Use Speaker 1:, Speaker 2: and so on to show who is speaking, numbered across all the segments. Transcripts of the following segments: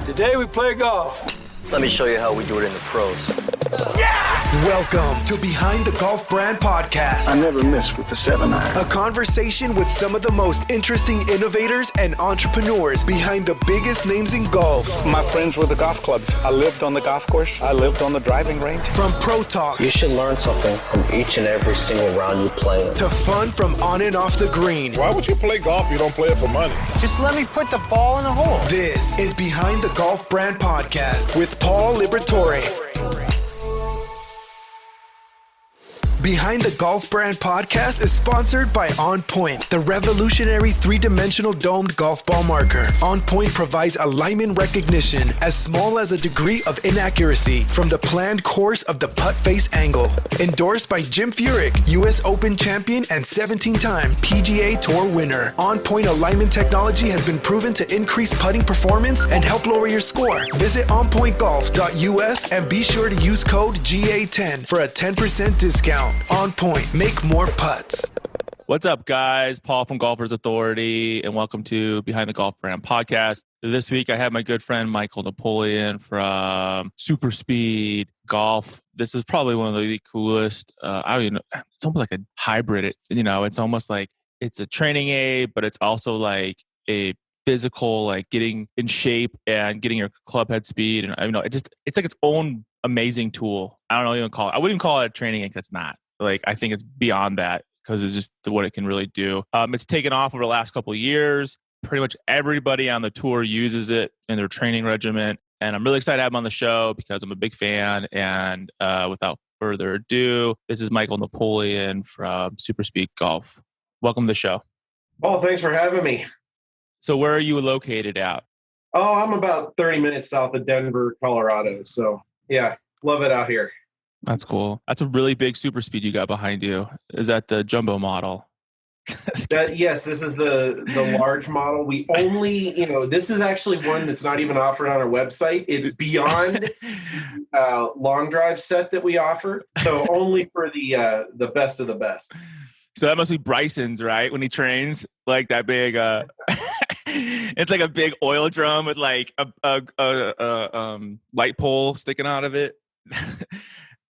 Speaker 1: Today we play golf.
Speaker 2: Let me show you how we do it in the pros.
Speaker 3: Welcome to Behind the Golf Brand Podcast.
Speaker 4: I never miss with the 7-iron.
Speaker 3: A conversation with some of the most interesting innovators and entrepreneurs behind the biggest names in golf.
Speaker 4: My friends with the golf clubs. I lived on the golf course. I lived on the driving range.
Speaker 3: From pro talk
Speaker 5: You should learn something from each and every single round you play in.
Speaker 3: to fun from on and off the green.
Speaker 6: Why would you play golf if you don't play it for money?
Speaker 7: Just let me put the ball in the hole.
Speaker 3: This is Behind the Golf Brand Podcast with Paul Liberatore. Behind the Golf Brand Podcast is sponsored by On Point, the revolutionary three-dimensional domed golf ball marker. On Point provides alignment recognition as small as a degree of inaccuracy from the planned course of the putt face angle. Endorsed by Jim Furyk, U.S. Open champion and 17-time PGA Tour winner. On Point alignment technology has been proven to increase putting performance and help lower your score. Visit onpointgolf.us and be sure to use code GA10 for a 10% discount. On Point, make more putts.
Speaker 8: What's up, guys? Paul from Golfers Authority, and welcome to Behind the Golf Brand Podcast. This week, I have my good friend Michael Napoleon from SuperSpeed Golf. This is probably one of the coolest. I don't even know. It's almost like a hybrid. It's almost like it's a training aid, but it's also like a physical, like getting in shape and getting your club head speed. And it's like its own amazing tool. I wouldn't even call it a training aid because it's not. Like, I think it's beyond that because it's just what it can really do. It's taken off over the last couple of years. Pretty much everybody on the tour uses it in their training regimen. And I'm really excited to have him on the show because I'm a big fan. And without further ado, this is Michael Napoleon from SuperSpeed Golf. Welcome to the show.
Speaker 9: Oh, thanks for having me.
Speaker 8: So where are you located at?
Speaker 9: Oh, I'm about 30 minutes south of Denver, Colorado. So, yeah, love it out here.
Speaker 8: That's cool. That's a really big SuperSpeed you got behind you. Is that the jumbo model?
Speaker 9: Yes, this is the large model. We only, this is actually one that's not even offered on our website. It's beyond long drive set that we offer. So only for the best of the best.
Speaker 8: So that must be Bryson's, right? When he trains, like that big, it's like a big oil drum with like a light pole sticking out of it.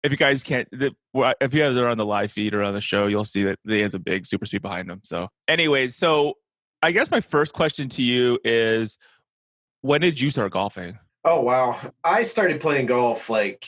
Speaker 8: If you guys if you guys are on the live feed or on the show, you'll see that he has a big SuperSpeed behind him. So anyways, so I guess my first question to you is, when did you start golfing?
Speaker 9: Oh, wow. I started playing golf, like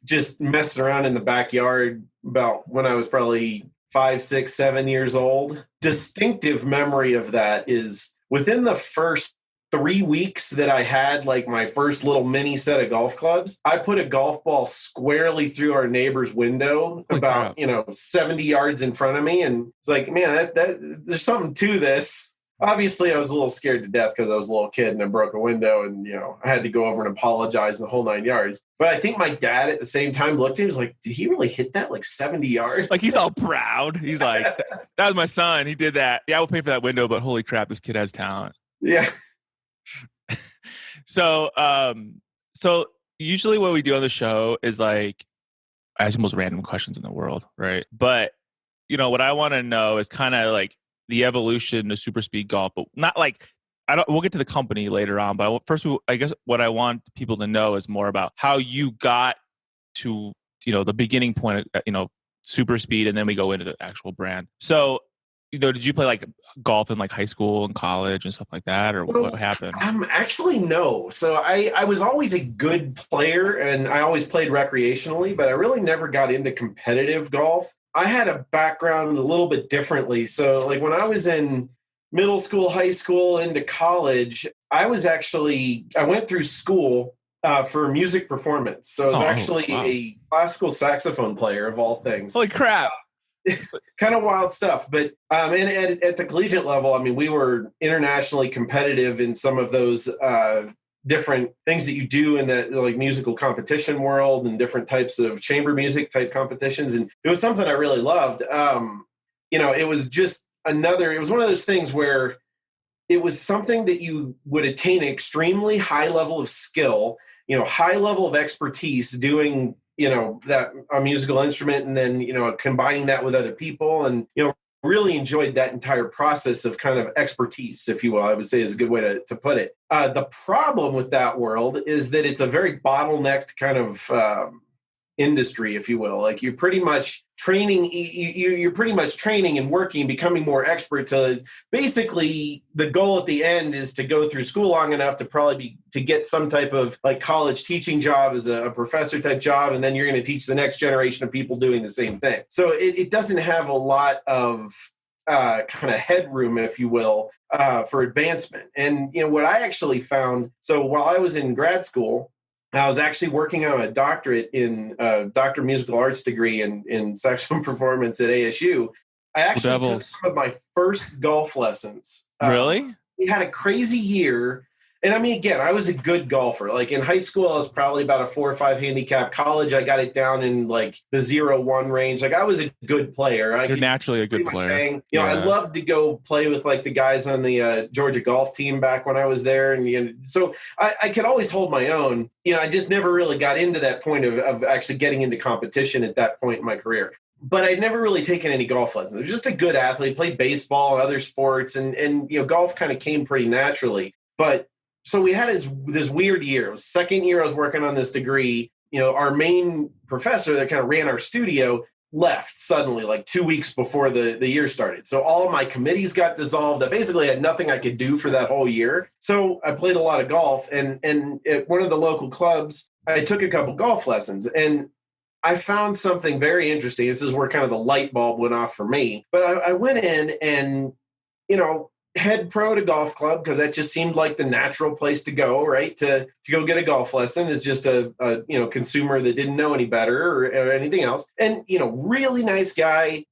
Speaker 9: just messing around in the backyard about when I was probably 5, 6, 7 years old. Distinctive memory of that is within the first 3 weeks that I had like my first little mini set of golf clubs, I put a golf ball squarely through our neighbor's window about, 70 yards in front of me. And it's like, man, that there's something to this. Obviously, I was a little scared to death because I was a little kid and I broke a window and, I had to go over and apologize the whole 9 yards. But I think my dad at the same time looked at me and was like, did he really hit that like 70 yards?
Speaker 8: Like, he's all proud. He's like, that was my son. He did that. Yeah, I will pay for that window, but holy crap, this kid has talent.
Speaker 9: Yeah.
Speaker 8: So usually what we do on the show is like, I ask the most random questions in the world, right? But, what I want to know is kind of like the evolution of SuperSpeed Golf, but not like, we'll get to the company later on, but first, I guess what I want people to know is more about how you got to, the beginning point of, SuperSpeed, and then we go into the actual brand. So, did you play like golf in like high school and college and stuff like that, or what happened?
Speaker 9: Actually, no. So I was always a good player and I always played recreationally, but I really never got into competitive golf. I had a background a little bit differently. So like when I was in middle school, high school, into college, I went through school for music performance. So I was a classical saxophone player of all things.
Speaker 8: Holy crap.
Speaker 9: Kind of wild stuff. But and at the collegiate level, I mean, we were internationally competitive in some of those different things that you do in the like musical competition world and different types of chamber music type competitions. And it was something I really loved. It was just it was one of those things where it was something that you would attain an extremely high level of skill, high level of expertise doing, that a musical instrument, and then, combining that with other people and, really enjoyed that entire process of kind of expertise, if you will, I would say is a good way to put it. The problem with that world is that it's a very bottlenecked kind of industry, if you will. Like you're pretty much training, you're pretty much training and working, becoming more expert to basically the goal at the end is to go through school long enough to to get some type of like college teaching job as a professor type job. And then you're going to teach the next generation of people doing the same thing. So it doesn't have a lot of kind of headroom, if you will, for advancement. And, what I actually found, so while I was in grad school, I was actually working on a doctorate in Doctor of Musical Arts degree in saxophone performance at ASU. I actually took some of my first golf lessons.
Speaker 8: Really?
Speaker 9: We had a crazy year. And I mean, again, I was a good golfer. Like in high school, I was probably about a 4 or 5 handicap. College, I got it down in like the 0-1 range. Like I was a good player.
Speaker 8: You're naturally a good player.
Speaker 9: I loved to go play with like the guys on the Georgia golf team back when I was there. And so I could always hold my own. I just never really got into that point of actually getting into competition at that point in my career. But I'd never really taken any golf lessons. I was just a good athlete, played baseball and other sports. And golf kind of came pretty naturally. But so we had this weird year. It was second year I was working on this degree. Our main professor that kind of ran our studio left suddenly, like 2 weeks before the year started. So all of my committees got dissolved. I basically had nothing I could do for that whole year. So I played a lot of golf. And at one of the local clubs, I took a couple golf lessons. And I found something very interesting. This is where kind of the light bulb went off for me. But I went in and, head pro to golf club because that just seemed like the natural place to go, right? To go get a golf lesson is just a consumer that didn't know any better or anything else. And, really nice guy.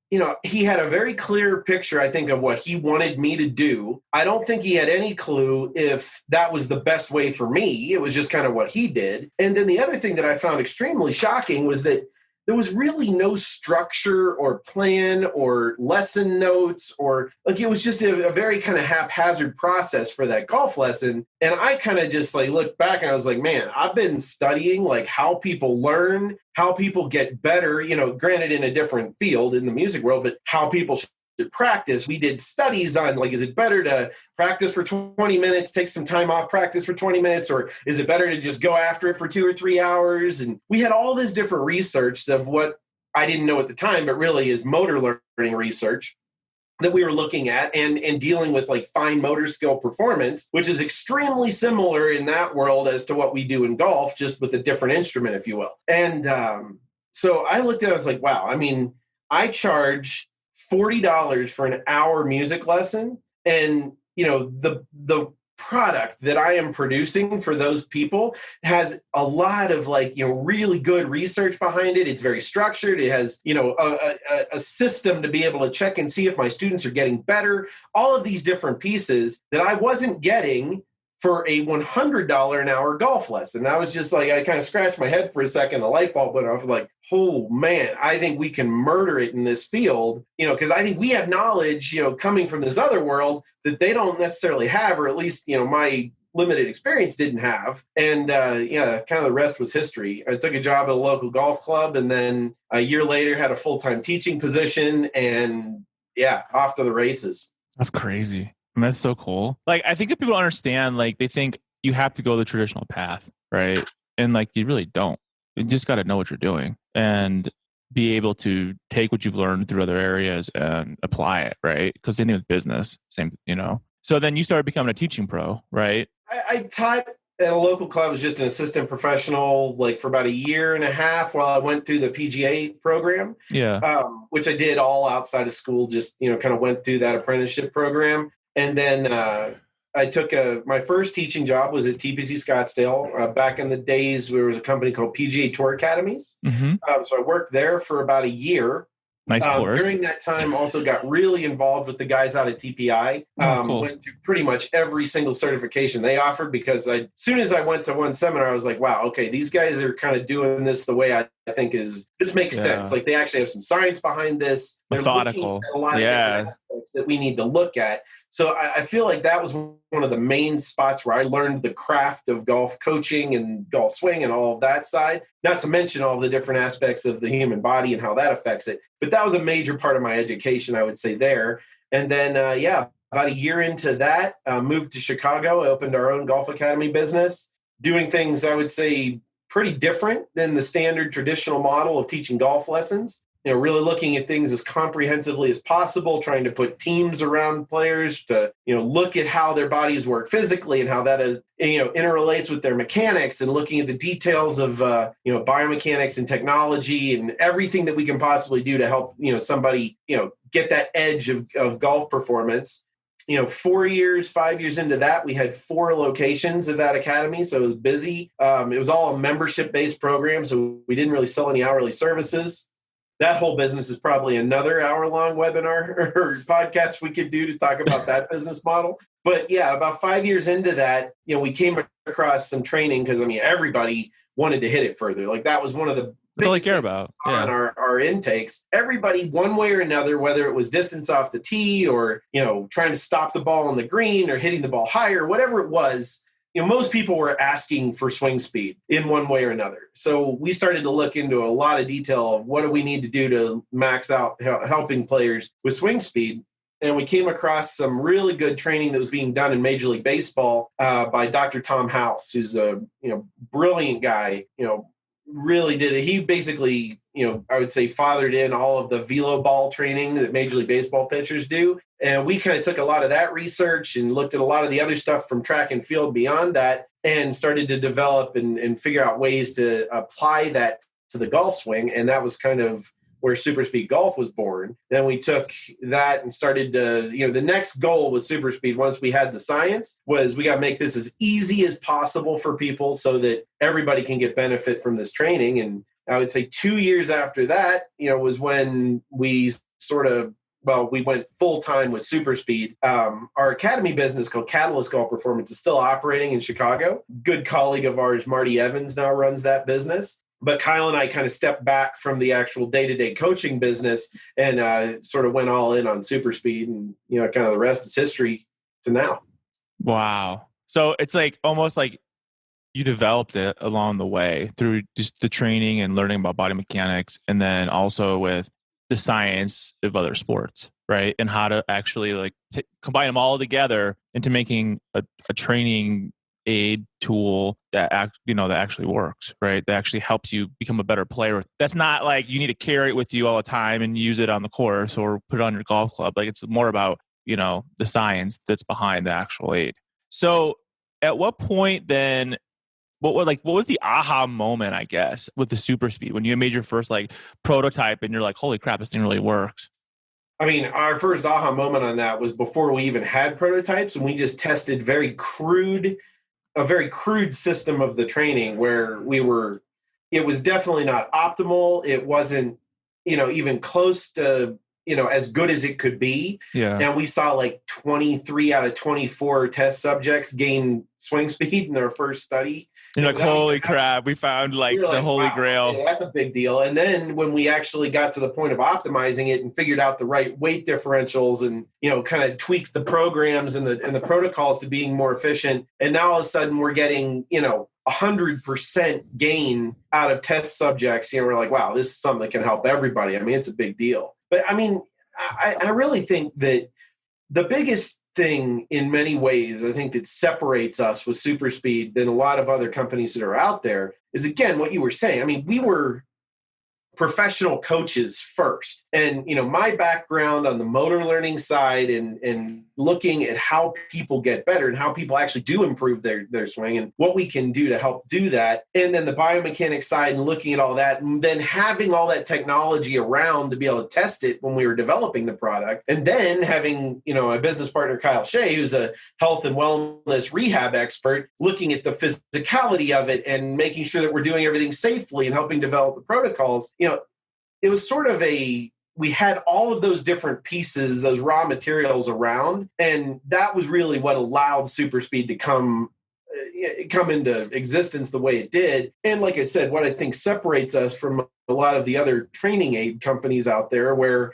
Speaker 9: He had a very clear picture, I think, of what he wanted me to do. I don't think he had any clue if that was the best way for me. It was just kind of what he did. And then the other thing that I found extremely shocking was that there was really no structure or plan or lesson notes or like it was just a very kind of haphazard process for that golf lesson. And I kind of just like looked back and I was like, man, I've been studying like how people learn, how people get better, granted in a different field in the music world, but how people should practice. We did studies on like, is it better to practice for 20 minutes, take some time off, practice for 20 minutes, or is it better to just go after it for 2 or 3 hours? And we had all this different research of what I didn't know at the time, but really is motor learning research that we were looking at and dealing with like fine motor skill performance, which is extremely similar in that world as to what we do in golf, just with a different instrument, if you will. And so I looked at it, I was like, wow, I mean, I charge $40 for an hour music lesson. And, the product that I am producing for those people has a lot of like, really good research behind it. It's very structured. It has, a system to be able to check and see if my students are getting better. All of these different pieces that I wasn't getting for a $100 an hour golf lesson. I was just like, I kind of scratched my head for a second. The light bulb went off like, oh man, I think we can murder it in this field, because I think we have knowledge, coming from this other world that they don't necessarily have, or at least, my limited experience didn't have. And kind of the rest was history. I took a job at a local golf club and then a year later had a full-time teaching position and off to the races.
Speaker 8: That's crazy. That's so cool. Like, I think that people understand, like, they think you have to go the traditional path, right? And like, you really don't. You just got to know what you're doing and be able to take what you've learned through other areas and apply it, right? Because same thing with business, same. So then you started becoming a teaching pro, right?
Speaker 9: I taught at a local club as just an assistant professional, like for about a year and a half while I went through the PGA program.
Speaker 8: Yeah.
Speaker 9: Which I did all outside of school, just, kind of went through that apprenticeship program. And then I took my first teaching job was at TPC Scottsdale. Back in the days, there was a company called PGA Tour Academies.
Speaker 8: Mm-hmm.
Speaker 9: So I worked there for about a year.
Speaker 8: Nice course.
Speaker 9: During that time, also got really involved with the guys out at TPI.
Speaker 8: Cool.
Speaker 9: Went through pretty much every single certification they offered because as soon as I went to one seminar, I was like, wow, okay, these guys are kind of doing this the way I think this makes sense. Like they actually have some science behind this. They're
Speaker 8: methodical.
Speaker 9: A lot of different aspects aspects that we need to look at. So I feel like that was one of the main spots where I learned the craft of golf coaching and golf swing and all of that side, not to mention all the different aspects of the human body and how that affects it. But that was a major part of my education, I would say there. And then, about a year into that, moved to Chicago. I opened our own golf academy business, doing things, I would say, pretty different than the standard traditional model of teaching golf lessons. Really looking at things as comprehensively as possible, trying to put teams around players to, look at how their bodies work physically and how that is, interrelates with their mechanics, and looking at the details of, biomechanics and technology and everything that we can possibly do to help, somebody, get that edge of golf performance. 5 years into that, we had 4 locations of that academy. So it was busy. It was all a membership-based program. So we didn't really sell any hourly services. That whole business is probably another hour-long webinar or podcast we could do to talk about that business model. But yeah, about 5 years into that, we came across some training because, everybody wanted to hit it further. Like that was one of the
Speaker 8: That's all I care about.
Speaker 9: On our intakes. Everybody, one way or another, whether it was distance off the tee or, trying to stop the ball on the green or hitting the ball higher, whatever it was, most people were asking for swing speed in one way or another. So we started to look into a lot of detail of what do we need to do to max out helping players with swing speed. And we came across some really good training that was being done in Major League Baseball by Dr. Tom House, who's a brilliant guy, really did it. He basically, I would say fathered in all of the velo ball training that Major League Baseball pitchers do. And we kind of took a lot of that research and looked at a lot of the other stuff from track and field beyond that and started to develop and figure out ways to apply that to the golf swing. And that was kind of where SuperSpeed Golf was born. Then we took that and started to, the next goal with SuperSpeed, once we had the science, was we got to make this as easy as possible for people so that everybody can get benefit from this training. And I would say 2 years after that, was when we we went full-time with SuperSpeed. Our academy business called Catalyst Golf Performance is still operating in Chicago. Good colleague of ours, Marty Evans, now runs that business. But Kyle and I kind of stepped back from the actual day-to-day coaching business and sort of went all in on SuperSpeed, and kind of the rest is history to now.
Speaker 8: Wow. So it's like almost like you developed it along the way through just the training and learning about body mechanics, and then also with the science of other sports, right? And how to actually combine them all together into making a training aid tool that actually works, right? That actually helps you become a better player. That's not like you need to carry it with you all the time and use it on the course or put it on your golf club. Like it's more about, the science that's behind the actual aid. So at what point then, what was the aha moment, I guess, with the SuperSpeed when you made your first prototype and you're like, holy crap, this thing really works?
Speaker 9: Our first aha moment on that was before we even had prototypes, and we just tested a very crude system of the training where it was definitely not optimal. It wasn't, even close to, as good as it could be.
Speaker 8: Yeah.
Speaker 9: And we saw 23 out of 24 test subjects gain swing speed in their first study.
Speaker 8: You're like, holy crap, we found the holy grail.
Speaker 9: Yeah, that's a big deal. And then when we actually got to the point of optimizing it and figured out the right weight differentials and, kind of tweaked the programs and the protocols to being more efficient. And now all of a sudden we're getting, 100% gain out of test subjects. We're like, wow, this is something that can help everybody. It's a big deal. But I really think that the biggest thing in many ways, I think that separates us with SuperSpeed than a lot of other companies that are out there is, again, what you were saying. We were professional coaches first. And, my background on the motor learning side and looking at how people get better and how people actually do improve their swing and what we can do to help do that. And then the biomechanics side and looking at all that, and then having all that technology around to be able to test it when we were developing the product. And then having, a business partner, Kyle Shea, who's a health and wellness rehab expert, looking at the physicality of it and making sure that we're doing everything safely and helping develop the protocols. It was sort of we had all of those different pieces, those raw materials around, and that was really what allowed SuperSpeed to come into existence the way it did. And like I said, what I think separates us from a lot of the other training aid companies out there where,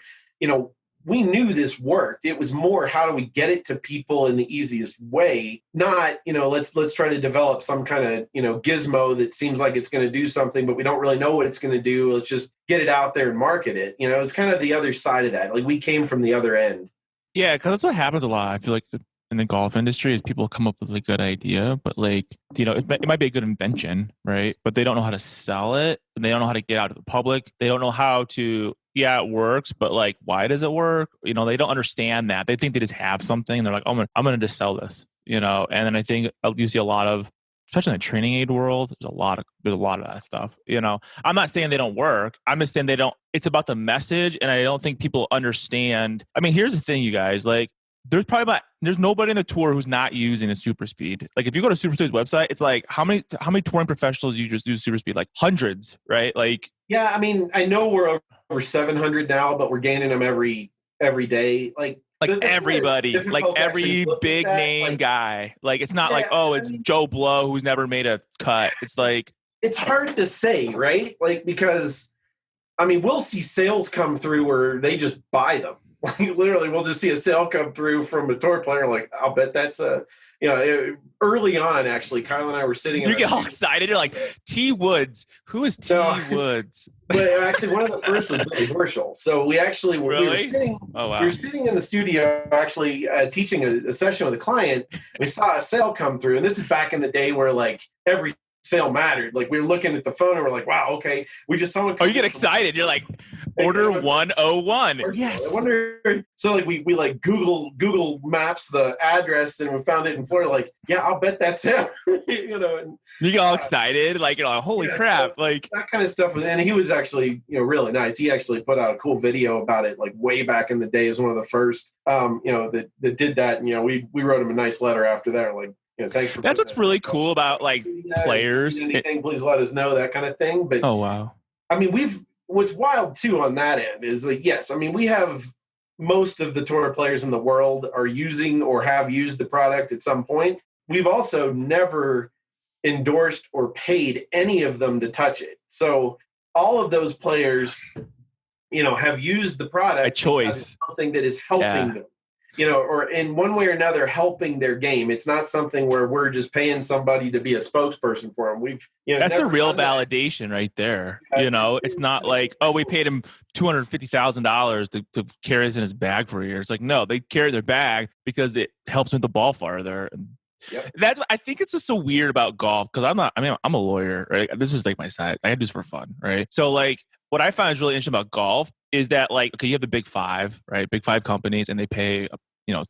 Speaker 9: we knew this worked. It was more, how do we get it to people in the easiest way? Not, let's try to develop some kind of, gizmo that seems like it's going to do something, but we don't really know what it's going to do. Let's just get it out there and market it. It's kind of the other side of that. Like, we came from the other end.
Speaker 8: Yeah, because that's what happens a lot. I feel like in the golf industry is people come up with a good idea, but it might be a good invention, right? But they don't know how to sell it, and they don't know how to get out to the public. They don't know how to, it works, but why does it work? They don't understand that. They think they just have something, and they're like, oh, I'm going to just sell this, And then I think you see a lot of, especially in the training aid world, there's a lot of that stuff. I'm not saying they don't work. I'm just saying it's about the message, and I don't think people understand. I mean, here's the thing, you guys, there's nobody in the tour who's not using a SuperSpeed. If you go to SuperSpeed's website, it's how many touring professionals you just use SuperSpeed? Hundreds, right?
Speaker 9: Yeah, I mean, I know we're over 700 now, but we're gaining them every day.
Speaker 8: Everybody, every big name guy. It's not it's Joe Blow who's never made a cut. It's
Speaker 9: it's hard to say, right? Because I mean, we'll see sales come through where they just buy them. Literally, we'll just see a sale come through from a tour player. I'll bet that's early on, actually, Kyle and I were sitting.
Speaker 8: You get all excited. You're like, T Woods. Who is T Woods?
Speaker 9: But actually, one of the first was Billy Horschel. So we actually were,
Speaker 8: really?
Speaker 9: we were sitting.
Speaker 8: Oh, wow.
Speaker 9: We were sitting in the studio, actually teaching a session with a client. We saw a sale come through, and this is back in the day where every sale mattered. We were looking at the phone, and we're like, "Wow, okay." We just saw it.
Speaker 8: Oh, you get excited. You're like, order 101. Yes.
Speaker 9: I wonder. So we Google Maps the address, and we found it in Florida. Yeah, I'll bet that's him. And,
Speaker 8: you get all excited, holy crap,
Speaker 9: so that kind of stuff. And he was actually, really nice. He actually put out a cool video about it, way back in the day. It was one of the first, that did that. And we wrote him a nice letter after that. Thanks for.
Speaker 8: That's what's really cool about players.
Speaker 9: Anything, please let us know, that kind of thing. But
Speaker 8: oh wow,
Speaker 9: I mean, what's wild too on that end is yes, I mean, we have most of the tour players in the world are using or have used the product at some point. We've also never endorsed or paid any of them to touch it. So all of those players, have used the product
Speaker 8: by choice,
Speaker 9: something that is helping them. Or in one way or another, helping their game. It's not something where we're just paying somebody to be a spokesperson for them. We've,
Speaker 8: that's a real validation right there. It's not we paid him $250,000 to carry this in his bag for a year. It's no, they carry their bag because it helps with the ball farther. Yep. I think it's just so weird about golf because I'm a lawyer, right? This is my side. I do this for fun, right? So what I find is really interesting about golf is that okay, you have the big five, right? Big five companies, and they pay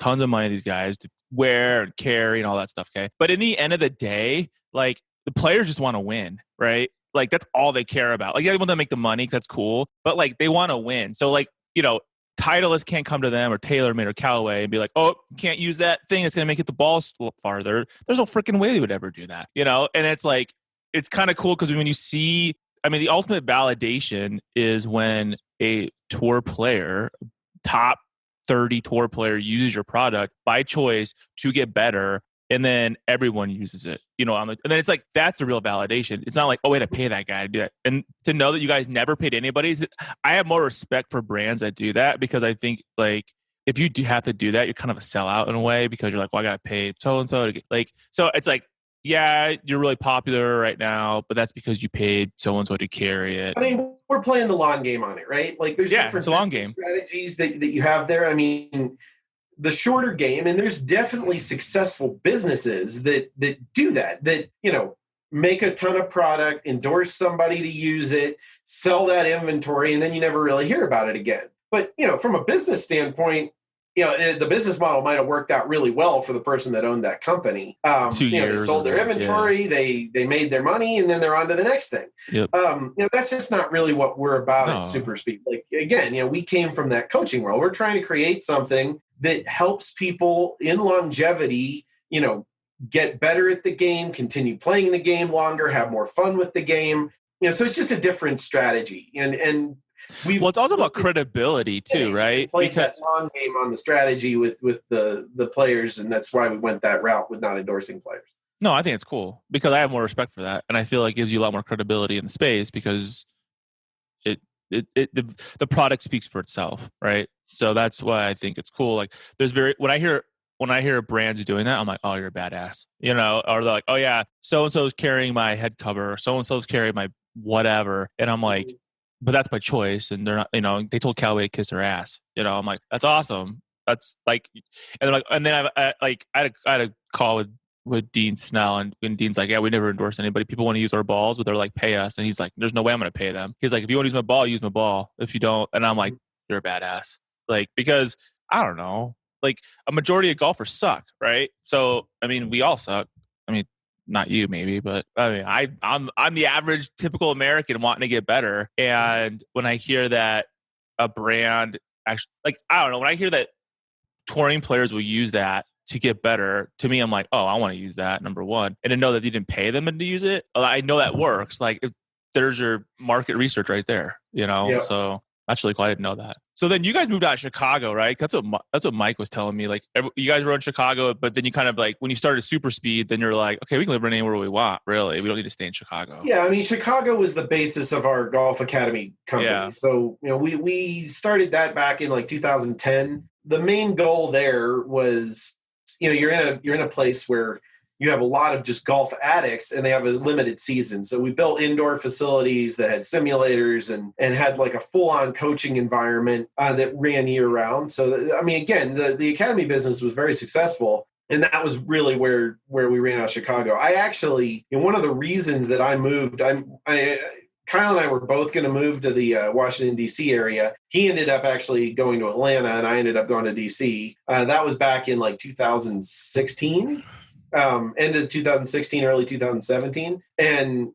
Speaker 8: tons of money to these guys to wear and carry and all that stuff. Okay, but in the end of the day, the players just want to win, right? That's all they care about. They want to make the money. That's cool, but they want to win. So Titleist can't come to them or TaylorMade or Callaway and be like, oh, you can't use that thing. It's going to make it the ball slip farther. There's no freaking way they would ever do that, And it's it's kind of cool because when you see, the ultimate validation is when a tour player, top 30 tour player, uses your product by choice to get better, and then everyone uses it. And then it's that's the real validation. It's not oh, wait, I pay that guy to do that. And to know that you guys never paid anybody, I have more respect for brands that do that because I think if you do have to do that, you're kind of a sellout in a way because you're well, I got to pay so and so to get so it's yeah, you're really popular right now, but that's because you paid so and so to carry it.
Speaker 9: I mean, we're playing the long game on it, right? There's different
Speaker 8: it's a long game
Speaker 9: strategies that you have there. I mean, the shorter game, and there's definitely successful businesses that do that make a ton of product, endorse somebody to use it, sell that inventory, and then you never really hear about it again. But from a business standpoint, the business model might have worked out really well for the person that owned that company.
Speaker 8: 2 years.
Speaker 9: They sold their inventory, they made their money, and then they're on to the next thing.
Speaker 8: Yep.
Speaker 9: That's just not really what we're about at SuperSpeed. Again, we came from that coaching world. We're trying to create something that helps people in longevity, get better at the game, continue playing the game longer, have more fun with the game. So it's just a different strategy. And
Speaker 8: it's also about credibility too, right?
Speaker 9: Played that long game on the strategy with the players, and that's why we went that route with not endorsing players.
Speaker 8: No, I think it's cool because I have more respect for that, and I feel it gives you a lot more credibility in the space because the product speaks for itself, right? So that's why I think it's cool. Like when I hear brands doing that, I'm like, oh, you're a badass, you know? Or they're like, oh yeah, so and so is carrying my head cover, so and so is carrying my whatever, and I'm like, but that's my choice, and they're not, you know. They told Callaway to kiss her ass, you know. I'm like, that's awesome. That's like, and they're like, and then I had a call with Dean Snell, and Dean's like, yeah, we never endorse anybody. People want to use our balls, but they're like, pay us, and he's like, there's no way I'm going to pay them. He's like, if you want to use my ball, use my ball. If you don't, and I'm like, you're a badass, like, because I don't know, like a majority of golfers suck, right? So I mean, we all suck. I mean, not you maybe, but I mean, I'm the average typical American wanting to get better. And when I hear that a brand actually, like, I don't know, when I hear that touring players will use that to get better, to me, I'm like, oh, I want to use that, number one. And to know that you didn't pay them to use it, I know that works. Like, if there's your market research right there, you know? Yeah. So that's really cool. I didn't know that. So then you guys moved out of Chicago, right? That's what Mike was telling me. Like, you guys were in Chicago, but then you kind of like, when you started SuperSpeed, then you're like, okay, we can live anywhere we want, really. We don't need to stay in Chicago.
Speaker 9: Yeah, I mean, Chicago was the basis of our golf academy company. Yeah. So, you know, we started that back in like 2010. The main goal there was, you know, you're in a place where you have a lot of just golf addicts and they have a limited season. So we built indoor facilities that had simulators and had like a full-on coaching environment that ran year round. So, I mean, again, the academy business was very successful. And that was really where we ran out of Chicago. I actually, you know, one of the reasons that I moved, Kyle and I were both going to move to the Washington, D.C. area. He ended up actually going to Atlanta, and I ended up going to D.C. That was back in like 2016. End of 2016, early 2017. And,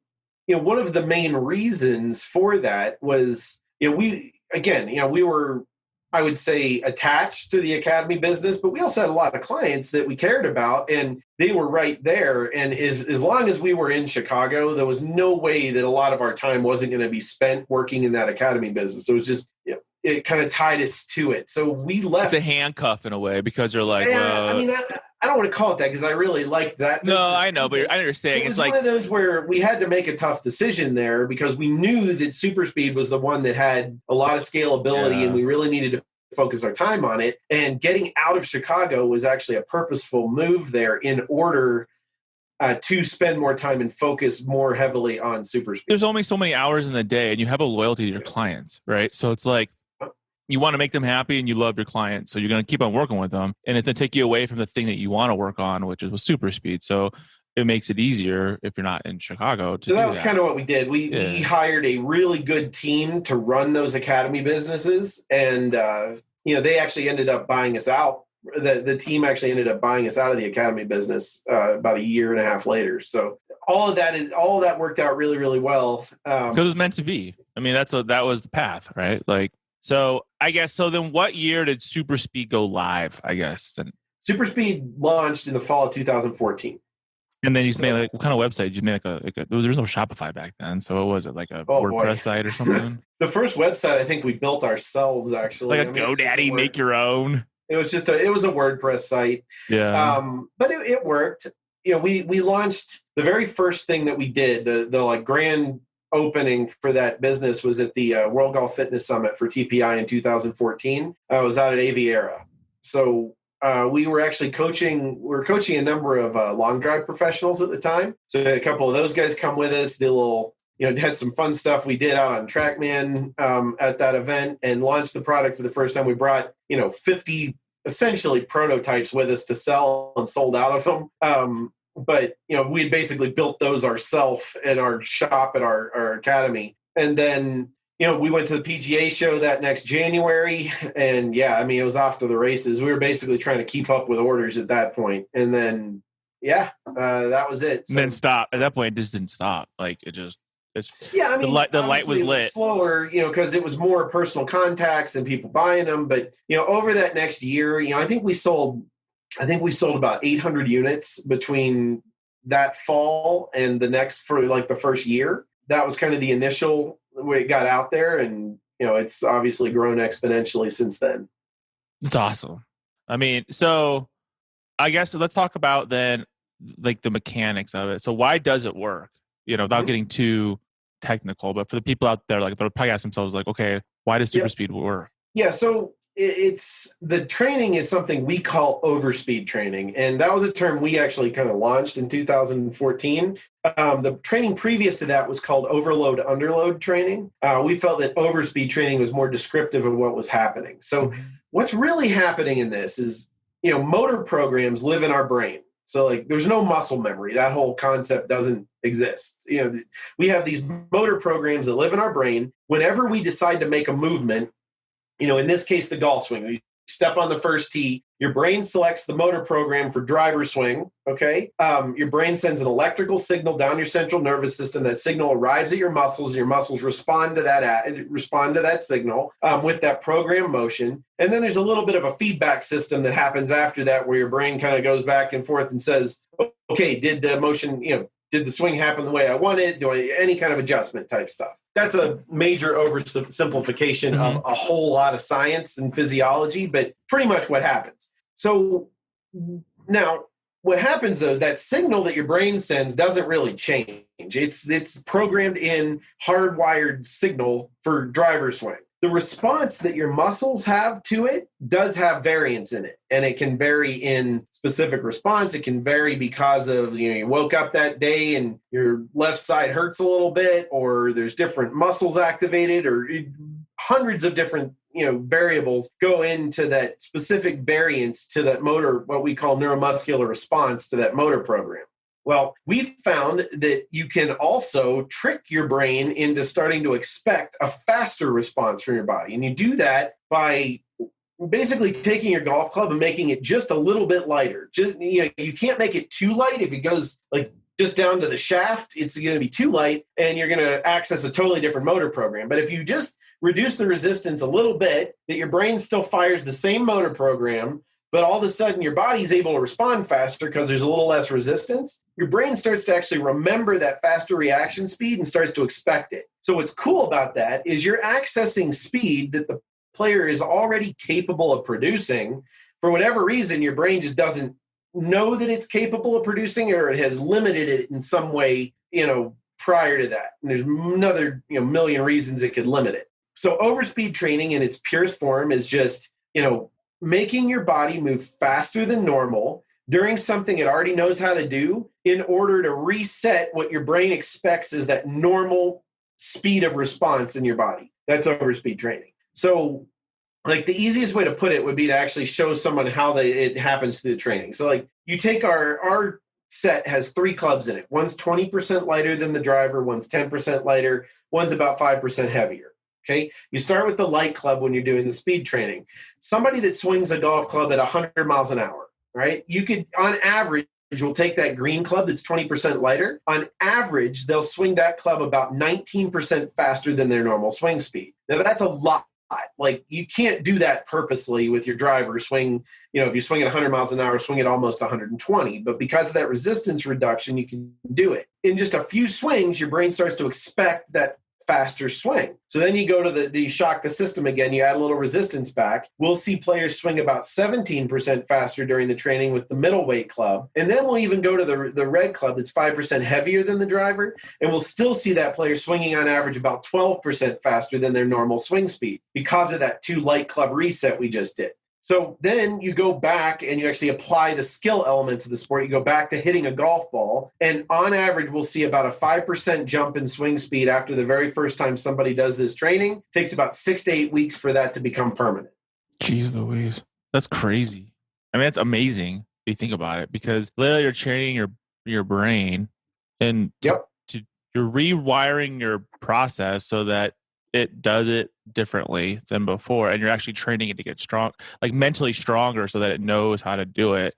Speaker 9: you know, one of the main reasons for that was, you know, we were, I would say, attached to the academy business, but we also had a lot of clients that we cared about, and they were right there. And as long as we were in Chicago, there was no way that a lot of our time wasn't going to be spent working in that academy business. It was just, you know, it kind of tied us to it. So we left.
Speaker 8: It's a handcuff in a way, because you're like, well,
Speaker 9: I mean, I don't want to call it that because I really like that.
Speaker 8: No, I know, but I understand.
Speaker 9: It was
Speaker 8: like
Speaker 9: one of those where we had to make a tough decision there because we knew that SuperSpeed was the one that had a lot of scalability, and we really needed to focus our time on it. And getting out of Chicago was actually a purposeful move there in order to spend more time and focus more heavily on SuperSpeed.
Speaker 8: There's only so many hours in the day, and you have a loyalty to your clients, right? So it's like, you want to make them happy and you love your clients. So you're going to keep on working with them. And it's going to take you away from the thing that you want to work on, which is with SuperSpeed. So it makes it easier if you're not in Chicago.
Speaker 9: So that was kind of what we did. We hired a really good team to run those academy businesses. And, you know, they actually ended up buying us out. The team actually ended up buying us out of the academy business about a year and a half later. So all of that worked out really, really well.
Speaker 8: Because it was meant to be. I mean, that was the path, right? Like, so I guess, so then what year did SuperSpeed go live, I guess? And
Speaker 9: SuperSpeed launched in the fall of 2014.
Speaker 8: And then you made, like, what kind of website? Did you make there was no Shopify back then. So what was it, like a WordPress site or something?
Speaker 9: The first website I think we built ourselves, actually.
Speaker 8: Like GoDaddy, make your own.
Speaker 9: It was just it was a WordPress site.
Speaker 8: Yeah.
Speaker 9: But it worked. You know, we launched, the very first thing that we did, the like grand opening for that business was at the World Golf Fitness Summit for TPI in 2014. I was out at Aviera. So we were actually coaching a number of long drive professionals at the time. So a couple of those guys come with us, did a little, you know, had some fun stuff we did out on TrackMan at that event, and launched the product for the first time. We brought, you know, 50 essentially prototypes with us to sell, and sold out of them. But, you know, we had basically built those ourselves at our shop at our academy. And then, you know, we went to the PGA show that next January. And yeah, I mean, it was off to the races. We were basically trying to keep up with orders at that point. And then, that was it.
Speaker 8: So, and then stop. At that point, it just didn't stop. Like, I mean, the light was lit.
Speaker 9: Slower, you know, because it was more personal contacts and people buying them. But, you know, over that next year, you know, I think we sold about 800 units between that fall and the next, for like the first year. That was kind of the initial way it got out there. And, you know, it's obviously grown exponentially since then.
Speaker 8: It's awesome. I mean, so I guess let's talk about then like the mechanics of it. So why does it work? You know, without getting too technical, but for the people out there, like they'll probably ask themselves, like, okay, why does super speed work?
Speaker 9: Yeah, so it's the training is something we call overspeed training, and that was a term we actually kind of launched in 2014. The training previous to that was called overload underload training. We felt that overspeed training was more descriptive of what was happening. So what's really happening in this is, motor programs live in our brain. So like there's no muscle memory. That whole concept doesn't exist. We have these motor programs that live in our brain. Whenever we decide to make a movement, in this case, the golf swing, you step on the first tee, your brain selects the motor program for driver swing, okay? Your brain sends an electrical signal down your central nervous system. That signal arrives at your muscles, and your muscles respond to that signal with that program motion. And then there's a little bit of a feedback system that happens after that where your brain kind of goes back and forth and says, okay, did the motion, did the swing happen the way I wanted? Do I any kind of adjustment type stuff? That's a major oversimplification of a whole lot of science and physiology, but pretty much what happens. So now what happens though is that signal that your brain sends doesn't really change. It's programmed in hardwired signal for driver swing. The response that your muscles have to it does have variance in it, and it can vary in specific response. It can vary because of, you woke up that day and your left side hurts a little bit, or there's different muscles activated, or hundreds of different, variables go into that specific variance to that motor, what we call neuromuscular response to that motor program. Well, we've found that you can also trick your brain into starting to expect a faster response from your body. And you do that by basically taking your golf club and making it just a little bit lighter. You can't make it too light. If it goes like just down to the shaft, it's going to be too light and you're going to access a totally different motor program. But if you just reduce the resistance a little bit, that your brain still fires the same motor program, but all of a sudden your body's able to respond faster because there's a little less resistance, your brain starts to actually remember that faster reaction speed and starts to expect it. So what's cool about that is you're accessing speed that the player is already capable of producing. For whatever reason, your brain just doesn't know that it's capable of producing, or it has limited it in some way, prior to that. And there's another, million reasons it could limit it. So overspeed training in its purest form is just, making your body move faster than normal during something it already knows how to do in order to reset what your brain expects is that normal speed of response in your body. That's overspeed training. So like the easiest way to put it would be to actually show someone how it happens through the training. So like you take our set has 3 clubs in it. One's 20% lighter than the driver. One's 10% lighter. One's about 5% heavier. Okay, you start with the light club when you're doing the speed training. Somebody that swings a golf club at 100 miles an hour, right? You could, on average, will take that green club that's 20% lighter. On average, they'll swing that club about 19% faster than their normal swing speed. Now, that's a lot. Like, you can't do that purposely with your driver. Swing, if you swing at 100 miles an hour, swing at almost 120. But because of that resistance reduction, you can do it. In just a few swings, your brain starts to expect that faster swing. So then you go to the shock the system again, you add a little resistance back. We'll see players swing about 17% faster during the training with the middleweight club. And then we'll even go to the red club that's 5% heavier than the driver. And we'll still see that player swinging on average about 12% faster than their normal swing speed because of that 2 light club reset we just did. So then you go back and you actually apply the skill elements of the sport. You go back to hitting a golf ball. And on average, we'll see about a 5% jump in swing speed after the very first time somebody does this training. It takes about 6 to 8 weeks for that to become permanent.
Speaker 8: Jeez Louise. That's crazy. I mean, it's amazing if you think about it, because literally you're training your brain and you're rewiring your process so that it does it differently than before, and you're actually training it to get strong, like mentally stronger, so that it knows how to do it.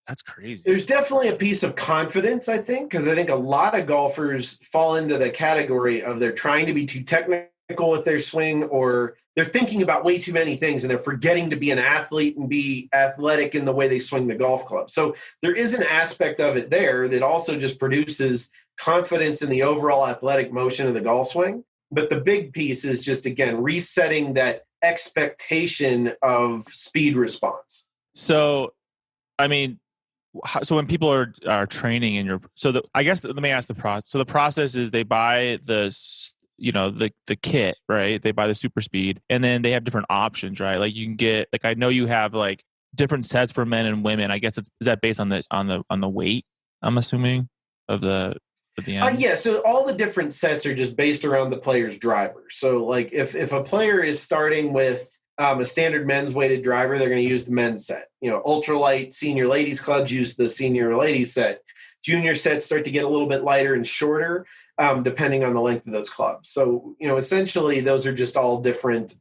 Speaker 8: That's crazy.
Speaker 9: There's definitely a piece of confidence, I think, because I think a lot of golfers fall into the category of they're trying to be too technical with their swing, or they're thinking about way too many things and they're forgetting to be an athlete and be athletic in the way they swing the golf club. So there is an aspect of it there that also just produces confidence in the overall athletic motion of the golf swing. But the big piece is just, again, resetting that expectation of speed response.
Speaker 8: So, I mean, so when people are training in your, I guess let me ask the process. So the process is they buy the kit, right? They buy the SuperSpeed, and then they have different options, right? Like you can get, like, I know you have like different sets for men and women. I guess is that based on the weight, I'm assuming, of the end?
Speaker 9: Yeah, so all the different sets are just based around the player's driver. So like if a player is starting with a standard men's weighted driver, they're going to use the men's set. Ultralight senior ladies clubs use the senior ladies set. Junior sets start to get a little bit lighter and shorter, depending on the length of those clubs. So, essentially those are just all different.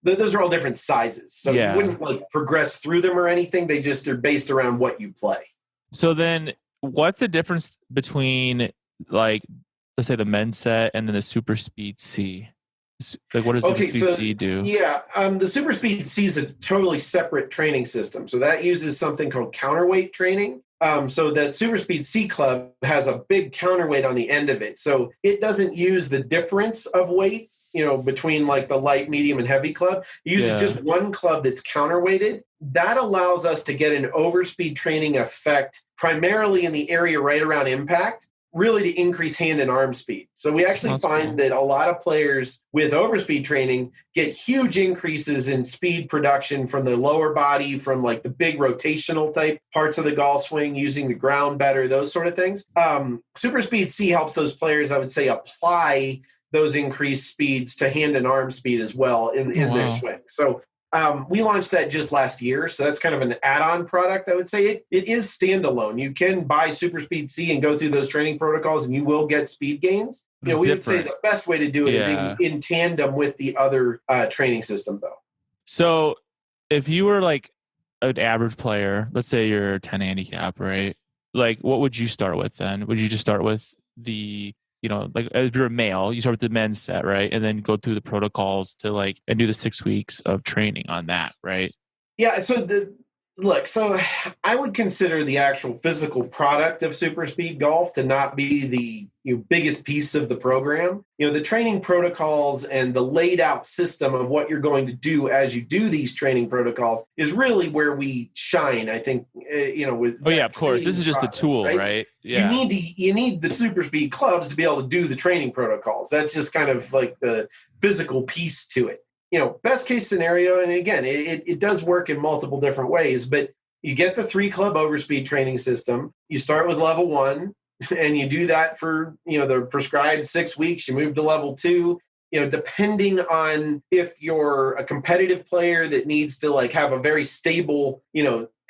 Speaker 9: Those are all different sizes. So you wouldn't like progress through them or anything. They just are based around what you play.
Speaker 8: So then what's the difference between, like, let's say the men's set and then the SuperSpeed C? Like, what does SuperSpeed C do?
Speaker 9: Yeah, the SuperSpeed C is a totally separate training system. So that uses something called counterweight training. So the SuperSpeed C club has a big counterweight on the end of it. So it doesn't use the difference of weight, between like the light, medium, and heavy club. It uses just one club that's counterweighted. That allows us to get an overspeed training effect primarily in the area right around impact, really to increase hand and arm speed. So we actually find that a lot of players with overspeed training get huge increases in speed production from the lower body, from like the big rotational type parts of the golf swing, using the ground better, those sort of things. SuperSpeed C helps those players, I would say, apply those increased speeds to hand and arm speed as well in their swing. So we launched that just last year. So that's kind of an add-on product, I would say. It is standalone. You can buy SuperSpeed C and go through those training protocols, and you will get speed gains. We would say the best way to do it is in tandem with the other training system, though. So
Speaker 8: if you were like an average player, let's say you're a 10 handicap, right? Like, what would you start with then? Would you just start with the, like, if you're a male, you start with the men's set, right? And then go through the protocols and do the 6 weeks of training on that, right?
Speaker 9: Yeah. So so I would consider the actual physical product of SuperSpeed Golf to not be the biggest piece of the program. The training protocols and the laid out system of what you're going to do as you do these training protocols is really where we shine, I think, with
Speaker 8: of course. This is just process, a tool, right? Yeah.
Speaker 9: You need the SuperSpeed clubs to be able to do the training protocols. That's just kind of like the physical piece to it. Best case scenario, and again, it does work in multiple different ways, but you get the 3 club overspeed training system. You start with level 1, and you do that for, the prescribed 6 weeks. You move to level 2, depending on if you're a competitive player that needs to like have a very stable,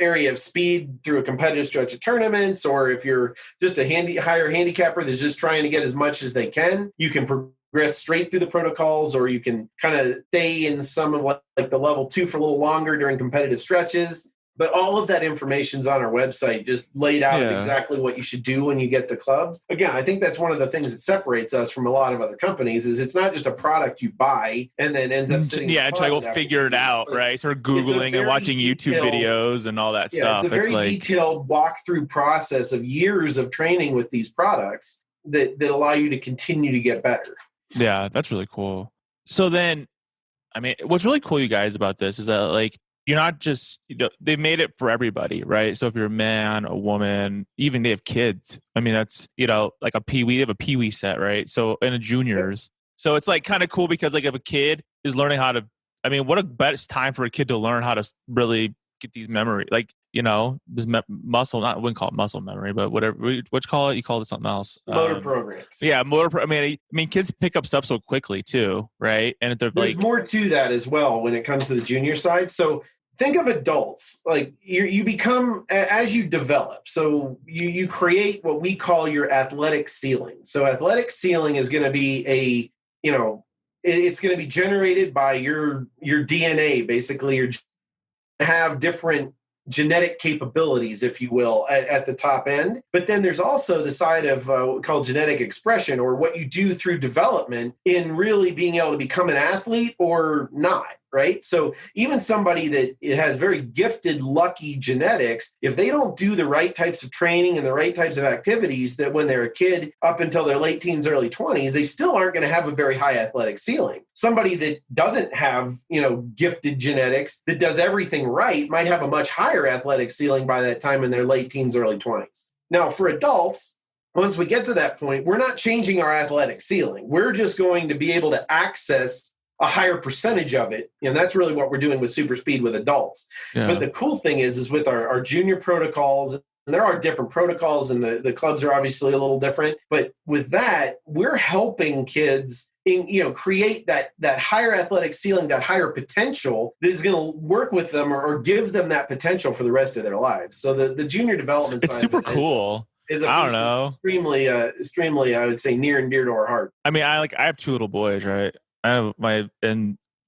Speaker 9: area of speed through a competitive stretch of tournaments, or if you're just a higher handicapper that's just trying to get as much as they can, you can progress straight through the protocols, or you can kind of stay in some of like the level 2 for a little longer during competitive stretches. But all of that information's on our website, just laid out exactly what you should do when you get the clubs. Again, I think that's one of the things that separates us from a lot of other companies is it's not just a product you buy and then ends up sitting.
Speaker 8: Yeah, and try to go figure it out, right? Sort of Googling and watching YouTube videos and all that stuff.
Speaker 9: It's a very detailed walkthrough process of years of training with these products that allow you to continue to get better.
Speaker 8: Yeah, that's really cool. So then, I mean, what's really cool, you guys, about this is that, like, you're not just, they made it for everybody, right? So if you're a man, a woman, even they have kids. I mean, that's, like a peewee, they have a peewee set, right? So, and a juniors. So it's like kind of cool because like if a kid is learning how to, I mean, what a best time for a kid to learn how to really get these memory, like, this muscle, I wouldn't call it muscle memory, but whatever, what you call it? You call it something else.
Speaker 9: Motor programs.
Speaker 8: Yeah, I mean, kids pick up stuff so quickly too, right? And
Speaker 9: there's more to that as well when it comes to the junior side. So think of adults, like you become, as you develop, so you create what we call your athletic ceiling. So athletic ceiling is going to be it's going to be generated by your DNA, basically. You're have different genetic capabilities, if you will, at the top end. But then there's also the side of what we call genetic expression, or what you do through development in really being able to become an athlete or not, right? So even somebody that has very gifted, lucky genetics, if they don't do the right types of training and the right types of activities, that when they're a kid up until their late teens, early 20s, they still aren't going to have a very high athletic ceiling. Somebody that doesn't have, gifted genetics, that does everything right, might have a much higher athletic ceiling by that time in their late teens, early 20s. Now, for adults, once we get to that point, we're not changing our athletic ceiling. We're just going to be able to access a higher percentage of it. And that's really what we're doing with SuperSpeed with adults. Yeah. But the cool thing is with our junior protocols, and there are different protocols and the clubs are obviously a little different. But with that, we're helping kids create that higher athletic ceiling, that higher potential that is going to work with them or give them that potential for the rest of their lives. So the junior development
Speaker 8: it's
Speaker 9: side
Speaker 8: super cool.
Speaker 9: I don't know. Extremely, I would say near and dear to our heart.
Speaker 8: I mean, I have two little boys, right? I play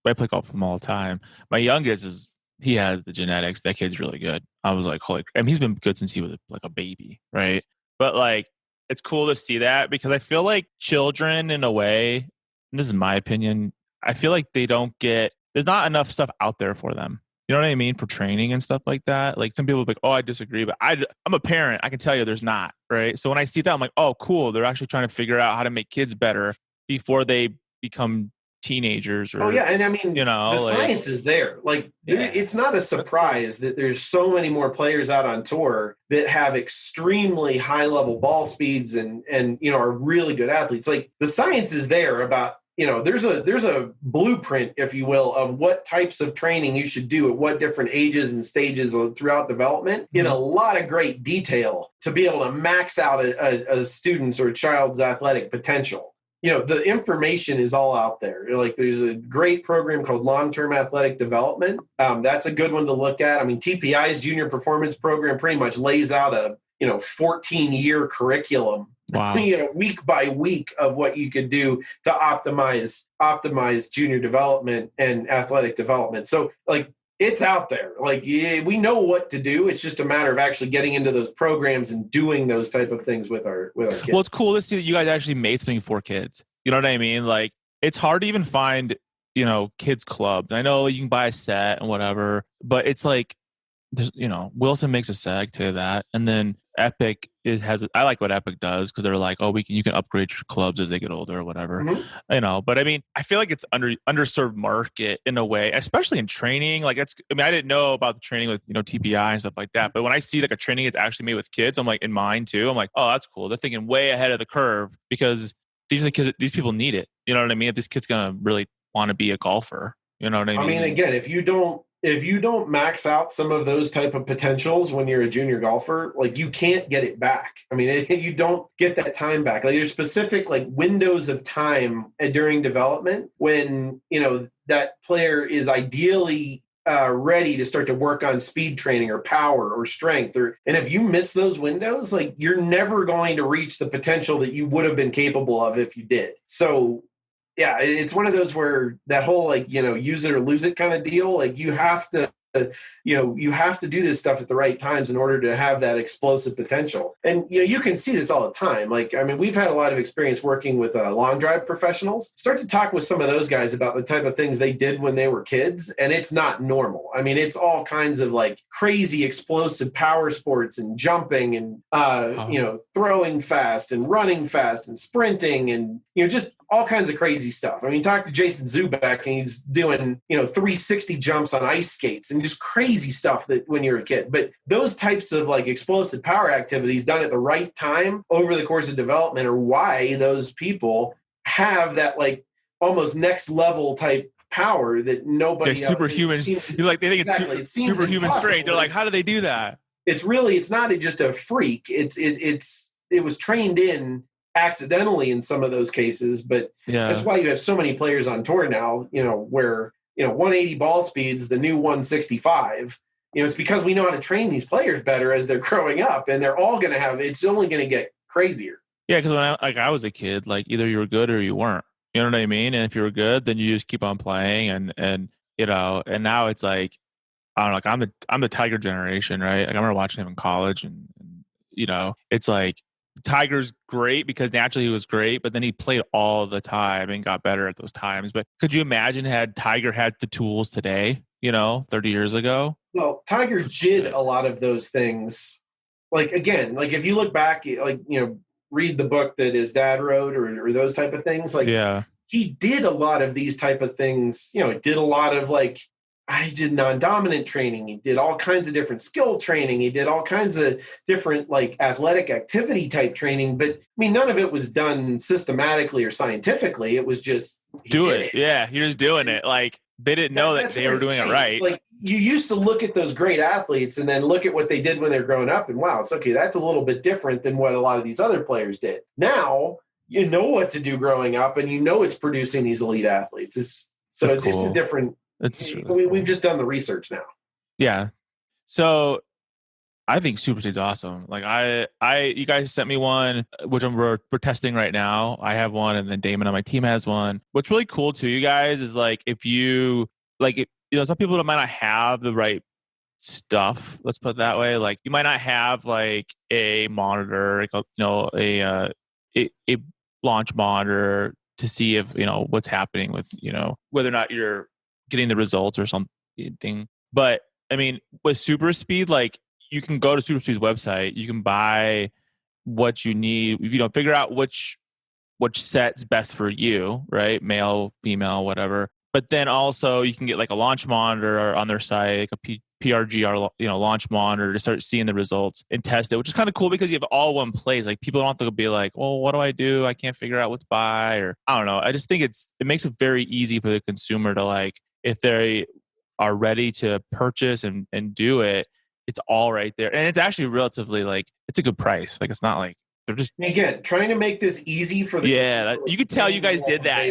Speaker 8: golf with them all the time. My youngest he has the genetics. That kid's really good. I was like, holy, I mean, he's been good since he was like a baby, right? But like, it's cool to see that because I feel like children, in a way, and this is my opinion, I feel like there's not enough stuff out there for them. You know what I mean? For training and stuff like that. Like some people are like, oh, I disagree, but I'm a parent. I can tell you there's not, right? So when I see that, I'm like, oh, cool. They're actually trying to figure out how to make kids better before they become teenagers.
Speaker 9: And I mean, the science is there. Like, it's not a surprise that there's so many more players out on tour that have extremely high level ball speeds and are really good athletes. Like, the science is there about, there's a blueprint, if you will, of what types of training you should do at what different ages and stages throughout development in a lot of great detail to be able to max out a student's or a child's athletic potential. The information is all out there. Like, there's a great program called Long-Term Athletic Development. That's a good one to look at. I mean, TPI's Junior Performance Program pretty much lays out a 14-year curriculum. Wow. Week by week of what you could do to optimize junior development and athletic development. So, like, it's out there. Like, we know what to do. It's just a matter of actually getting into those programs and doing those type of things with our kids.
Speaker 8: Well, it's cool to see that you guys actually made something for kids. You know what I mean? Like, it's hard to even find, kids clubs. I know you can buy a set and whatever, but it's like, there's, Wilson makes a set to that, and then Epic I like what Epic does because they're like, oh, you can upgrade your clubs as they get older or whatever, but I mean, I feel like it's underserved market in a way, especially in training. Like, I didn't know about the training with, TPI and stuff like that. But when I see like a training that's actually made with kids, I'm like, in mind too, I'm like, oh, that's cool. They're thinking way ahead of the curve because these are the kids, these people need it. You know what I mean? If this kid's going to really want to be a golfer, you know what I mean?
Speaker 9: I mean, again, if you don't max out some of those type of potentials when you're a junior golfer, like, you can't get it back. I mean, you don't get that time back. Like, there's specific like windows of time during development when, that player is ideally ready to start to work on speed training or power or strength. And if you miss those windows, like, you're never going to reach the potential that you would have been capable of if you did. So, yeah, it's one of those where that whole, like, use it or lose it kind of deal. Like, you have to do this stuff at the right times in order to have that explosive potential. And, you can see this all the time. Like, I mean, we've had a lot of experience working with long drive professionals. Start to talk with some of those guys about the type of things they did when they were kids, and it's not normal. I mean, it's all kinds of like crazy explosive power sports and jumping and, throwing fast and running fast and sprinting and, just all kinds of crazy stuff. I mean, talk to Jason Zubak and he's doing, 360 jumps on ice skates and just crazy stuff that when you're a kid. But those types of like explosive power activities done at the right time over the course of development are why those people have that like almost next level type power that nobody else.
Speaker 8: Superhuman. They think it's superhuman strength. They're like, how do they do that?
Speaker 9: It's not just a freak. It was trained in accidentally in some of those cases, but that's why you have so many players on tour now, where 180 ball speeds, the new 165, it's because we know how to train these players better as they're growing up, and they're all going to have, it's only going to get crazier.
Speaker 8: Yeah. Because when I was a kid, like, either you were good or you weren't, you know what I mean? And if you were good, then you just keep on playing and now it's like, I don't know, like, I'm the Tiger generation, right? Like, I remember watching him in college and it's like, Tiger's great because naturally he was great, but then he played all the time and got better at those times. But could you imagine had Tiger had the tools today, 30 years ago?
Speaker 9: Well, Tiger did a lot of those things. Like, again, like if you look back, like, read the book that his dad wrote or those type of things. Like,
Speaker 8: yeah,
Speaker 9: he did a lot of these type of things. Did a lot of I did non-dominant training. He did all kinds of different skill training. He did all kinds of different athletic activity type training. But I mean, none of it was done systematically or scientifically. It was just
Speaker 8: do it. Yeah, you're just doing it. Like they didn't know that they were doing it right.
Speaker 9: Like you used to look at those great athletes and then look at what they did when they were growing up, and wow, it's okay. That's a little bit different than what a lot of these other players did. Now you know what to do growing up, and it's producing these elite athletes. It's
Speaker 8: cool.
Speaker 9: just a different. We've just done the research now.
Speaker 8: Yeah. So I think SuperSpeed's awesome. Like you guys sent me one, which we're testing right now. I have one, and then Damon on my team has one. What's really cool too, you guys, is if you some people might not have the right stuff. Let's put it that way. Like you might not have a monitor, a launch monitor to see if what's happening with whether or not you're getting the results or something. But I mean, with SuperSpeed, you can go to SuperSpeed's website, you can buy what you need, figure out which set's best for you, right? Male, female, whatever. But then also you can get a launch monitor on their site, a PRG launch monitor to start seeing the results and test it, which is kind of cool because you have all one place. People don't have to be well, what do I do? I can't figure out what to buy, or I don't know. I just think it makes it very easy for the consumer to if they are ready to purchase and do it, it's all right there. And it's actually relatively it's a good price. It's not they're just,
Speaker 9: again, trying to make this easy for the
Speaker 8: consumer. You could tell you guys did that.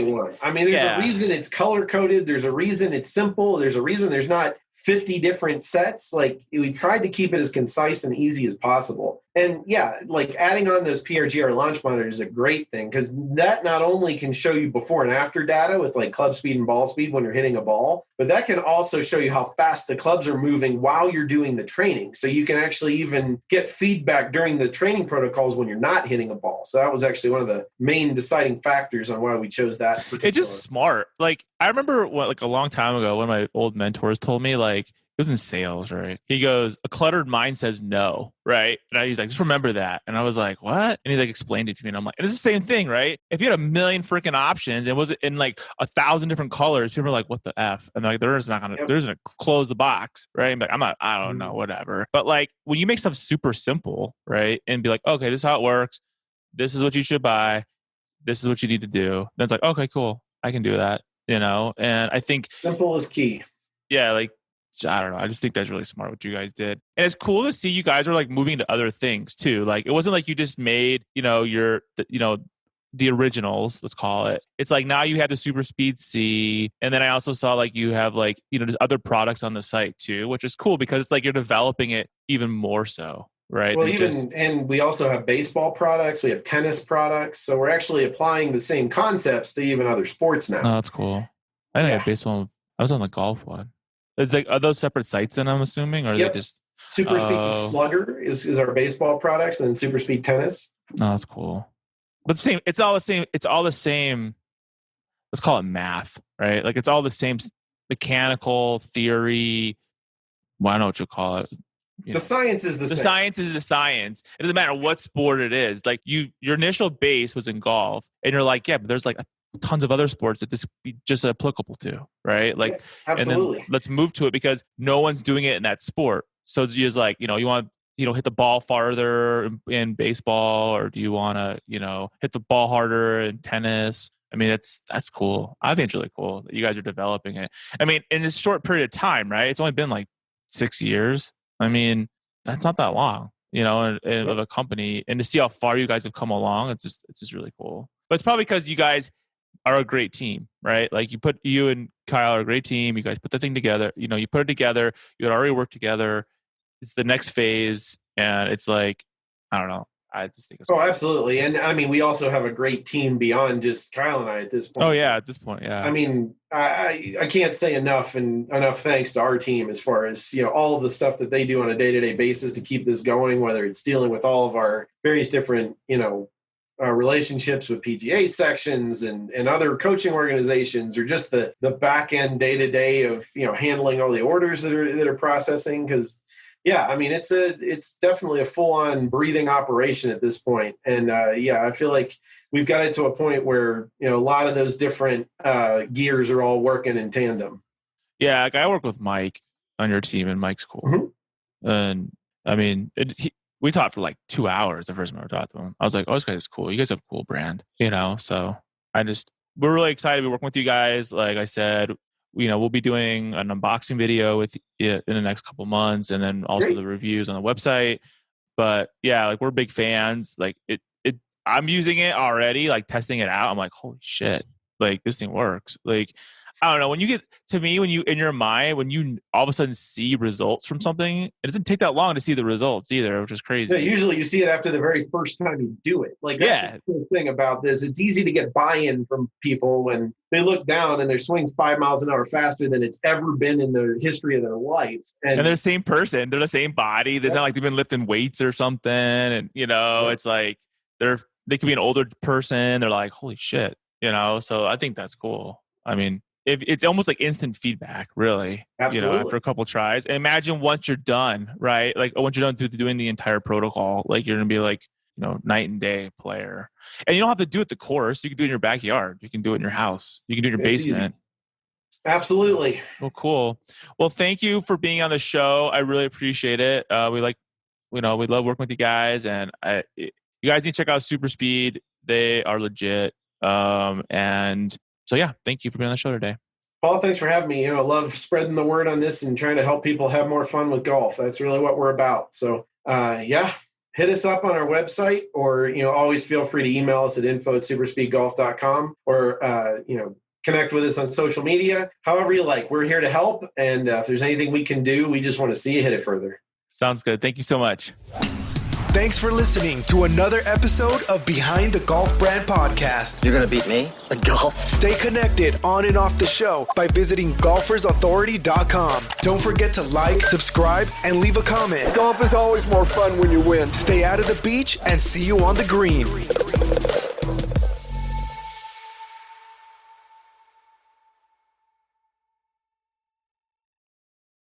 Speaker 9: I mean, there's a reason it's color coded. There's a reason it's simple. There's a reason there's not 50 different sets. We tried to keep it as concise and easy as possible. And adding on those PRGR launch monitors is a great thing because that not only can show you before and after data with club speed and ball speed when you're hitting a ball, but that can also show you how fast the clubs are moving while you're doing the training. So you can actually even get feedback during the training protocols when you're not hitting a ball. So that was actually one of the main deciding factors on why we chose that.
Speaker 8: It's just smart. I remember a long time ago, one of my old mentors told me it was in sales, right? He goes, a cluttered mind says no, right? And he's like, just remember that. And I was like, what? And he explained it to me. And I'm like, and it's the same thing, right? If you had a million freaking options and was in 1,000 different colors, people are like, what the F? And they're just not going to, they're just going to close the box, right? And I don't know, whatever. But when you make stuff super simple, right? And be okay, this is how it works. This is what you should buy. This is what you need to do. Then it's okay, cool. I can do that, And I think
Speaker 9: simple is key.
Speaker 8: Yeah. I don't know. I just think that's really smart what you guys did. And it's cool to see you guys are moving to other things too. It wasn't you just made, the originals, let's call it. It's now you have the SuperSpeed C. And then I also saw you have there's other products on the site too, which is cool because it's you're developing it even more so, right?
Speaker 9: Well, and we also have baseball products. We have tennis products. So we're actually applying the same concepts to even other sports now.
Speaker 8: Oh, that's cool. I think I have baseball. I was on the golf one. It's are those separate sites then, I'm assuming? Or are they just
Speaker 9: SuperSpeed Slugger is our baseball products, and then SuperSpeed Tennis.
Speaker 8: Oh, that's cool. But it's all the same. It's all the same. Let's call it math, right? It's all the same mechanical theory. Well, I don't know what you'll call it.
Speaker 9: The science is the same.
Speaker 8: The science is the science. It doesn't matter what sport it is. Your initial base was in golf, and you're yeah, but there's tons of other sports that this could be just applicable to, right?
Speaker 9: Absolutely.
Speaker 8: And then let's move to it because no one's doing it in that sport. So it's just you want to hit the ball farther in baseball, or do you want to hit the ball harder in tennis? I mean, that's cool. I think it's really cool that you guys are developing it. I mean, in this short period of time, right? It's only been 6 years. I mean, that's not that long, of a company, and to see how far you guys have come along, it's just really cool. But it's probably because you guys are a great team, right? You and Kyle are a great team. You guys put the thing together. You put it together. You had already worked together. It's the next phase, and it's I don't know. I just think it's
Speaker 9: Oh, absolutely. And I mean, we also have a great team beyond just Kyle and I at this point.
Speaker 8: Oh yeah, at this point, yeah.
Speaker 9: I mean, I can't say enough thanks to our team as far as, all of the stuff that they do on a day-to-day basis to keep this going, whether it's dealing with all of our various different, relationships with PGA sections and other coaching organizations, or just the back end day-to-day of, handling all the orders that are processing. Cause yeah, I mean, it's definitely a full on breathing operation at this point. And I feel like we've got it to a point where, a lot of those different gears are all working in tandem.
Speaker 8: Yeah. Like I work with Mike on your team, and Mike's cool.
Speaker 9: Mm-hmm.
Speaker 8: And I mean, we talked for like 2 hours the first time I talked to him. I was like, oh, this guy's cool. You guys have a cool brand, so we're really excited to be working with you guys. Like I said, we'll be doing an unboxing video with it in the next couple months, and then also the reviews on the website. But yeah, like we're big fans. Like I'm using it already, like testing it out. I'm like, holy shit, like this thing works. Like, I don't know, when you in your mind, when you all of a sudden see results from something, it doesn't take that long to see the results either, which is crazy.
Speaker 9: Yeah, usually you see it after the very first time you do it. Like, that's the cool thing about this. It's easy to get buy-in from people when they look down and their swing's 5 miles an hour faster than it's ever been in the history of their life. And
Speaker 8: they're the same person. They're the same body. It's not like they've been lifting weights or something. And, it's like they could be an older person. They're like, holy shit, So I think that's cool. I mean, it's almost like instant feedback, really.
Speaker 9: Absolutely.
Speaker 8: After a couple tries. And imagine once you're done, right? Like once you're done doing the entire protocol, like you're gonna be like, night and day player. And you don't have to do it the course. You can do it in your backyard. You can do it in your house. You can do it in your basement.
Speaker 9: Easy. Absolutely.
Speaker 8: Well, cool. Well, thank you for being on the show. I really appreciate it. We love working with you guys, and you guys need to check out SuperSpeed. They are legit. And so, yeah, thank you for being on the show today.
Speaker 9: Paul, thanks for having me. I love spreading the word on this and trying to help people have more fun with golf. That's really what we're about. So, hit us up on our website, or, always feel free to email us at info@superspeedgolf.com, or, connect with us on social media. However you like. We're here to help. And if there's anything we can do, we just want to see you hit it further.
Speaker 8: Sounds good. Thank you so much.
Speaker 3: Thanks for listening to another episode of Behind the Golf Brand Podcast.
Speaker 2: You're going to beat me at golf?
Speaker 3: Stay connected on and off the show by visiting golfersauthority.com. Don't forget to like, subscribe, and leave a comment.
Speaker 1: Golf is always more fun when you win.
Speaker 3: Stay out of the beach and see you on the green.